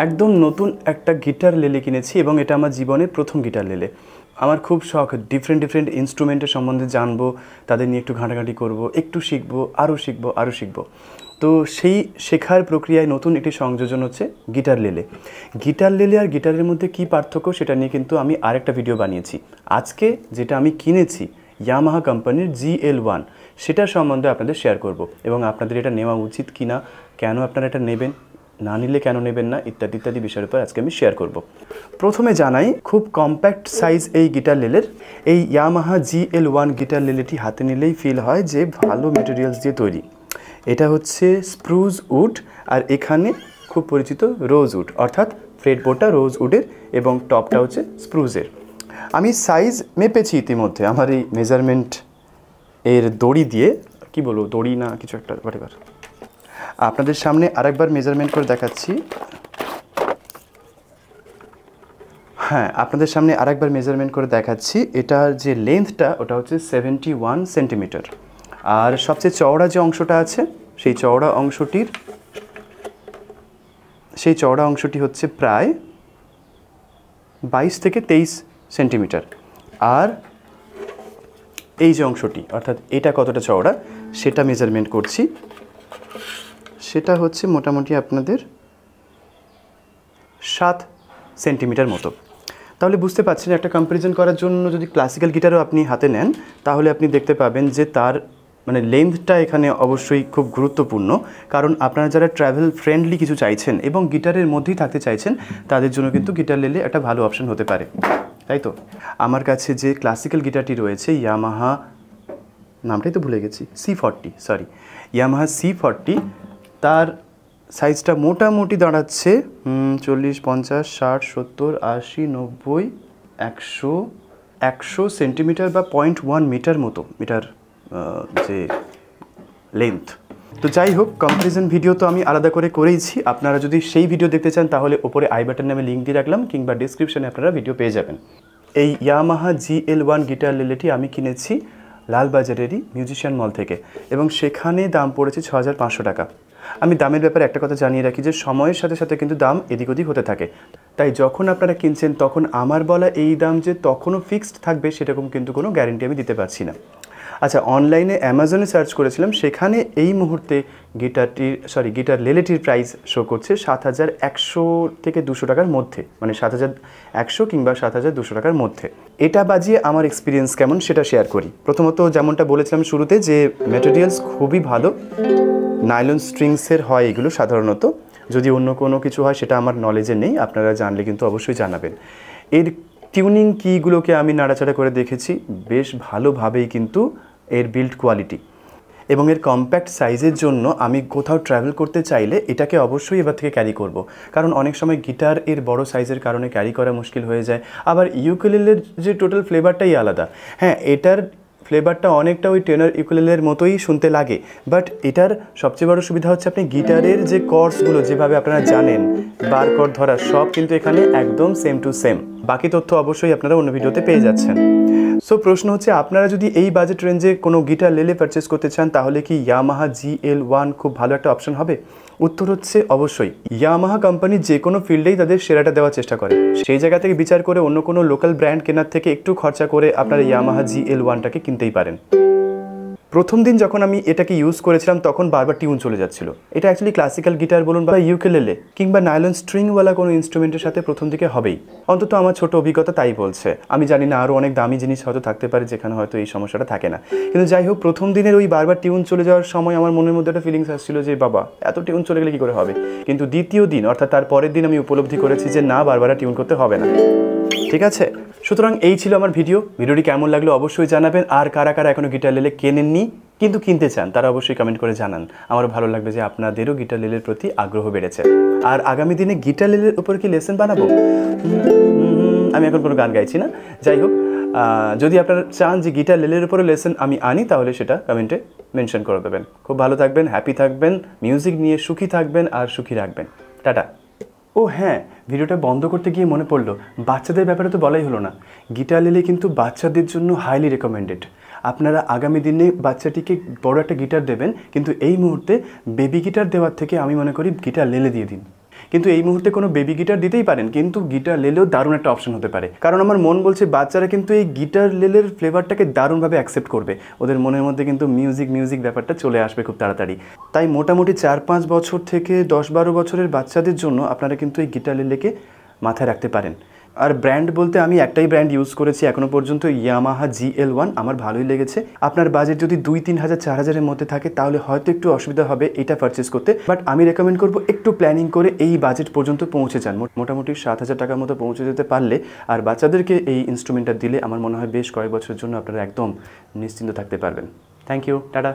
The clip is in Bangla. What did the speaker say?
একদম নতুন একটা গিটার লেলে কিনেছি এবং এটা আমার জীবনের প্রথম গিটার লেলে। আমার খুব শখ ডিফারেন্ট ইনস্ট্রুমেন্টের সম্বন্ধে জানবো, তাদের নিয়ে একটু ঘাঁটাঘাঁটি করব, একটু শিখবো, আরও শিখবো। তো সেই শেখার প্রক্রিয়ায় নতুন একটি সংযোজন হচ্ছে গিটার লেলে। গিটার লেলে আর গিটারের মধ্যে কী পার্থক্য সেটা নিয়ে কিন্তু আমি আরেকটা ভিডিও বানিয়েছি। আজকে যেটা আমি কিনেছি ইয়ামাহা কোম্পানির GL1, সেটার সম্বন্ধে আপনাদের শেয়ার করব এবং আপনাদের এটা নেওয়া উচিত কি না, কেন আপনারা এটা নেবেন, না নিলে কেন নেবেন না, ইত্যাদি ইত্যাদি বিষয়ের উপর আজকে আমি শেয়ার করব। প্রথমে জানাই, খুব কম্প্যাক্ট সাইজ এই গিটার লেলের। এই ইয়ামাহা GL1 গিটার লেলেটি হাতে নিলেই ফিল হয় যে ভালো মেটেরিয়ালস দিয়ে তৈরি। এটা হচ্ছে স্প্রুজ উড, আর এখানে খুব পরিচিত রোজ উড, অর্থাৎ ফ্রেটবোর্ডটা রোজ উডের এবং টপটা হচ্ছে স্প্রুজের। আমি সাইজ মেপেছি ইতিমধ্যে আমার এই মেজারমেন্ট এর দড়ি দিয়ে, কি বলবো, দড়ি না কিছু একটা হোয়াটএভার। আপনাদের সামনে আরেকবার মেজারমেন্ট করে দেখাচ্ছি। হ্যাঁ, আপনাদের সামনে আরেকবার মেজারমেন্ট করে দেখাচ্ছি। এটার যে লেন্থটা ওটা হচ্ছে 71 সেন্টিমিটার, আর সবচেয়ে চওড়া যে অংশটা আছে সেই চওড়া অংশটি হচ্ছে প্রায় 22 থেকে 23 সেন্টিমিটার। আর এই যে অংশটি, অর্থাৎ এটা কতটা চওড়া সেটা মেজারমেন্ট করছি, সেটা হচ্ছে মোটামুটি আপনাদের 7 সেন্টিমিটার মতো। তাহলে বুঝতে পারছেন, একটা কম্প্যারিজন করার জন্য যদি ক্লাসিক্যাল গিটারও আপনি হাতে নেন তাহলে আপনি দেখতে পাবেন যে তার লেন্থটা এখানে অবশ্যই খুব গুরুত্বপূর্ণ। কারণ আপনারা যারা ট্রাভেল ফ্রেন্ডলি কিছু চাইছেন এবং গিটারের মধ্যেই থাকতে চাইছেন, তাদের জন্য কিন্তু গিটার লেলে একটা ভালো অপশন হতে পারে, তাই তো? আমার কাছে যে ক্লাসিক্যাল গিটারটি রয়েছে, ইয়ামাহা, নামটাই তো ভুলে গেছি, ইয়ামাহা C40, তার সাইজটা মোটামুটি দাঁড়াচ্ছে 40, 50, 60, 70, 80, 90, 100 সেন্টিমিটার বা 0.1 মিটার মতো, যে লেন্থ। তো যাই হোক, কম্প্যারিজন ভিডিও তো আমি আলাদা করেইছি। আপনারা যদি সেই ভিডিও দেখতে চান তাহলে ওপরে আই বাটন নামে লিঙ্ক দিয়ে রাখলাম, কিংবা ডিসক্রিপশনে আপনারা ভিডিও পেয়ে যাবেন। এই ইয়ামাহা GL1 গিটার লেলেটি আমি কিনেছি লালবাজারেরই মিউজিশিয়ান মল থেকে, এবং সেখানে দাম পড়েছে 6500 টাকা। আমি দামের ব্যাপারে একটা কথা জানিয়ে রাখি যে সময়ের সাথে সাথে কিন্তু দাম এদিক ওদিক হতে থাকে, তাই যখন আপনারা কিনছেন তখন আমার বলা এই দাম যে তখনও ফিক্সড থাকবে সেরকম কিন্তু কোনো গ্যারেন্টি আমি দিতে পারছি না। আচ্ছা, অনলাইনে অ্যামাজনে সার্চ করেছিলাম, সেখানে এই মুহূর্তে গিটার লেলেটির প্রাইস শো করছে 7100 থেকে 200 টাকার মধ্যে, 7100 কিংবা 7200 টাকার মধ্যে। এটা বাজিয়ে আমার এক্সপিরিয়েন্স কেমন সেটা শেয়ার করি। প্রথমত, যেমনটা বলেছিলাম শুরুতে, যে ম্যাটেরিয়ালস খুবই ভালো, নাইলন স্ট্রিংসের হয় এগুলো সাধারণত। যদি অন্য কোনো কিছু হয় সেটা আমার নলেজে নেই, আপনারা জানলে কিন্তু অবশ্যই জানাবেন। এর টিউনিং কিগুলোকে আমি নাড়াচাড়া করে দেখেছি, বেশ ভালোভাবেই কিন্তু এর বিল্ড কোয়ালিটি, এবং এর কম্প্যাক্ট সাইজের জন্য আমি কোথাও ট্রাভেল করতে চাইলে এটাকে অবশ্যই এবার থেকে ক্যারি করব। কারণ অনেক সময় গিটার এর বড় সাইজের কারণে ক্যারি করা মুশকিল হয়ে যায়। আবার ইউকেলেলের যে টোটাল ফ্লেভারটাই আলাদা। হ্যাঁ, এটার ফ্লেভারটা অনেকটা ওই টেনর ইউকেলেলের মতোই শুনতে লাগে, বাট এটার সবচেয়ে বড় সুবিধা হচ্ছে আপনি গিটারের যে কর্ডসগুলো যেভাবে আপনারা জানেন, বার কর্ড ধরা, সব কিন্তু এখানে একদম সেম টু সেম। বাকি তথ্য অবশ্যই আপনারা অন্য ভিডিওতে পেয়ে যাচ্ছেন। সো প্রশ্ন হচ্ছে, আপনারা যদি এই বাজেট রেঞ্জে কোনো গিটার লেলে পারচেস করতে চান তাহলে কি ইয়ামাহা GL1 খুব ভালো একটা অপশন হবে? উত্তর হচ্ছে অবশ্যই। ইয়ামাহা কোম্পানি যে কোনো ফিল্ডেই তাদের সেরাটা দেওয়ার চেষ্টা করে, সেই জায়গা থেকে বিচার করে অন্য কোনো লোকাল ব্র্যান্ড কেনার থেকে একটু খরচা করে আপনারা ইয়ামাহা GL1টাকে কিনতেই পারেন। প্রথম দিন যখন আমি এটাকে ইউজ করেছিলাম তখন বারবার টিউন চলে যাচ্ছিল। এটা অ্যাকচুয়ালি ক্লাসিক্যাল গিটার বলুন বা ইউকেলেলে কিংবা নাইলন স্ট্রিংওয়ালা কোনো ইনস্ট্রুমেন্টের সাথে প্রথম দিকে হবেই, অন্তত আমার ছোট অভিজ্ঞতা তাই বলছে। আমি জানি না, আরও অনেক দামি জিনিস হয়তো থাকতে পারে যেখানে হয়তো এই সমস্যাটা থাকে না, কিন্তু যাই হোক, প্রথম দিনের ওই বারবার টিউন চলে যাওয়ার সময় আমার মনের মধ্যে একটা ফিলিংস আসছিল যে বাবা, এত টিউন চলে গেলে কী করে হবে। কিন্তু দ্বিতীয় দিন, অর্থাৎ তার পরের দিন আমি উপলব্ধি করেছি যে না, বারবার টিউন করতে হবে না। ঠিক আছে, সুতরাং এই ছিল আমার ভিডিওটি কেমন লাগলো অবশ্যই জানাবেন। আর কারা কারা এখনও গিটার লেলে কেনেননি কিন্তু কিনতে চান তারা অবশ্যই কমেন্ট করে জানান। আমার ভালো লাগবে যে আপনাদেরও গিটার লেলের প্রতি আগ্রহ বেড়েছে। আর আগামী দিনে গিটার লেলের উপর কি লেসন বানাবো, আমি এখন কোনো গান গাইছি না। যাই হোক, যদি আপনারা চান যে গিটার লেলের উপরে লেসন আমি আনি তাহলে সেটা কমেন্টে মেনশন করে দেবেন। খুব ভালো থাকবেন, হ্যাপি থাকবেন, মিউজিক নিয়ে সুখী থাকবেন আর সুখী রাখবেন। টাটা। ও হ্যাঁ, ভিডিওটা বন্ধ করতে গিয়ে মনে পড়লো, বাচ্চাদের ব্যাপারে তো বলাই হলো না। গিটার লেলে কিন্তু বাচ্চাদের জন্য হাইলি রেকমেন্ডেড। আপনারা আগামী দিনে বাচ্চাটিকে বড় একটা গিটার দেবেন, কিন্তু এই মুহূর্তে বেবি গিটার দেওয়ার থেকে আমি মনে করি গিটার লেলে দিয়ে দিন। কিন্তু এই মুহূর্তে কোনো বেবি গিটার দিতেই পারেন, কিন্তু গিটার লেলেও দারুণ একটা অপশন হতে পারে। কারণ আমার মন বলছে বাচ্চারা কিন্তু এই গিটার লেলের ফ্লেভারটাকে দারুণভাবে অ্যাকসেপ্ট করবে, ওদের মনের মধ্যে কিন্তু মিউজিক ব্যাপারটা চলে আসবে খুব তাড়াতাড়ি। তাই মোটামুটি 4-5 বছর থেকে 10-12 বছরের বাচ্চাদের জন্য আপনারা কিন্তু এই গিটার লেলেকে মাথায় রাখতে পারেন। আর ব্র্যান্ড বলতে আমি একটাই ব্র্যান্ড ইউজ করেছি এখনও পর্যন্ত, ইয়ামাহা GL1, আমার ভালোই লেগেছে। আপনার বাজেট যদি 2-3 হাজার 4 হাজারের মধ্যে থাকে তাহলে হয়তো একটু অসুবিধা হবে এটা পারচেস করতে, বাট আমি রেকমেন্ড করবো একটু প্ল্যানিং করে এই বাজেট পর্যন্ত পৌঁছে যান। মোটামুটি 7,000 টাকার মতো পৌঁছে যেতে পারলে আর বাচ্চাদেরকে এই ইনস্ট্রুমেন্টটা দিলে আমার মনে হয় বেশ কয়েক বছরের জন্য আপনারা একদম নিশ্চিন্ত থাকতে পারবেন। Thank you, tata.